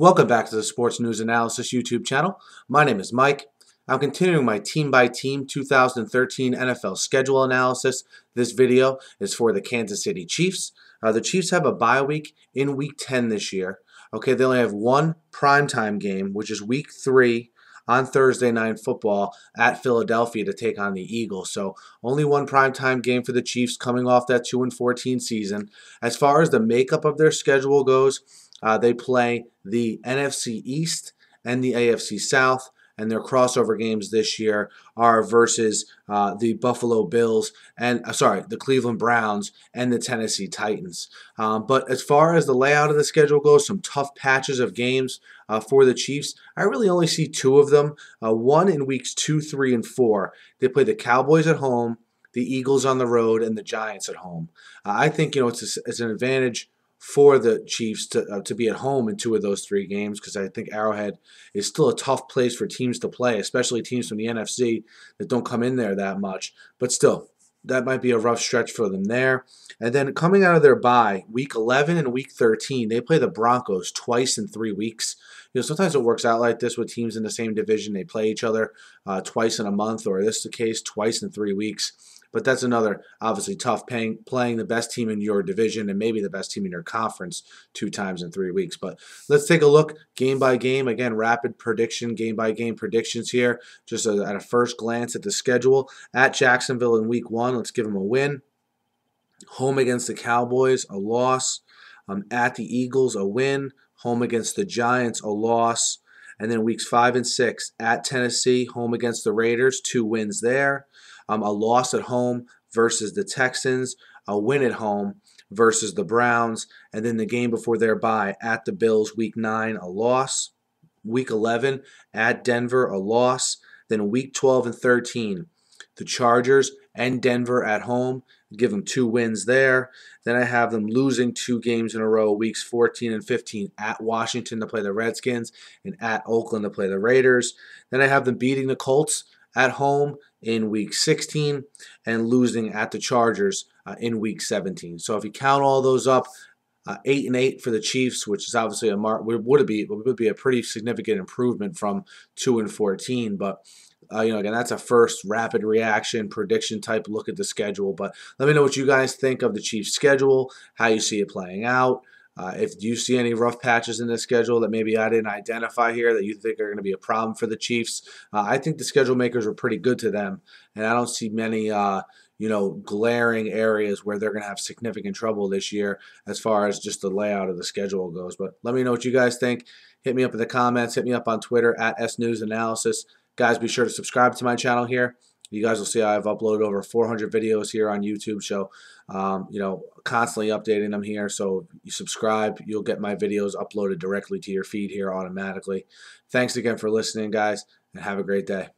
Welcome back to the Sports News Analysis YouTube channel. My name is Mike. I'm continuing my team-by-team 2013 NFL schedule analysis. This video is for the Kansas City Chiefs. The Chiefs have a bye week in Week 10 this year. Okay, they only have one primetime game, which is Week 3 on Thursday Night Football at Philadelphia to take on the Eagles. So only one primetime game for the Chiefs coming off that 2-14 season. As far as the makeup of their schedule goes, they play the NFC East and the AFC South, and their crossover games this year are versus the Buffalo Bills and the Cleveland Browns and the Tennessee Titans. But as far as the layout of the schedule goes, some tough patches of games for the Chiefs. I really only see two of them. One in weeks 2, 3, and 4. They play the Cowboys at home, the Eagles on the road, and the Giants at home. I think it's an advantage for the Chiefs to be at home in two of those three games, because I think Arrowhead is still a tough place for teams to play, especially teams from the NFC that don't come in there that much. But still, that might be a rough stretch for them there. And then coming out of their bye, Week 11 and Week 13, they play the Broncos twice in 3 weeks. Sometimes it works out like this with teams in the same division. They play each other twice in a month, or this is the case, twice in 3 weeks. But that's another, obviously, tough playing the best team in your division and maybe the best team in your conference 2 times in 3 weeks. But let's take a look game by game. Again, rapid prediction, game-by-game predictions here. Just at a first glance at the schedule. At Jacksonville in Week 1, let's give them a win. Home against the Cowboys, a loss. At the Eagles, a win. Home against the Giants, a loss. And then weeks 5 and 6, at Tennessee, home against the Raiders, 2 wins there. A loss at home versus the Texans, a win at home versus the Browns, and then the game before their bye at the Bills, Week 9, a loss. Week 11, at Denver, a loss. Then Week 12 and 13, the Chargers and Denver at home, give them 2 wins there. Then I have them losing 2 games in a row, weeks 14 and 15, at Washington to play the Redskins and at Oakland to play the Raiders. Then I have them beating the Colts at home in Week 16 and losing at the Chargers in Week 17. So if you count all those up, 8 and 8 for the Chiefs, which is obviously would be a pretty significant improvement from 2 and 14. But again, that's a first rapid reaction prediction type look at the schedule. But let me know what you guys think of the Chiefs' schedule, how you see it playing out. If you see any rough patches in the schedule that maybe I didn't identify here that you think are going to be a problem for the Chiefs, I think the schedule makers were pretty good to them, and I don't see many glaring areas where they're going to have significant trouble this year as far as just the layout of the schedule goes. But let me know what you guys think. Hit me up in the comments. Hit me up on Twitter at SNewsAnalysis. Guys, be sure to subscribe to my channel here. You guys will see I've uploaded over 400 videos here on YouTube, so constantly updating them here. So if you subscribe, you'll get my videos uploaded directly to your feed here automatically. Thanks again for listening, guys, and have a great day.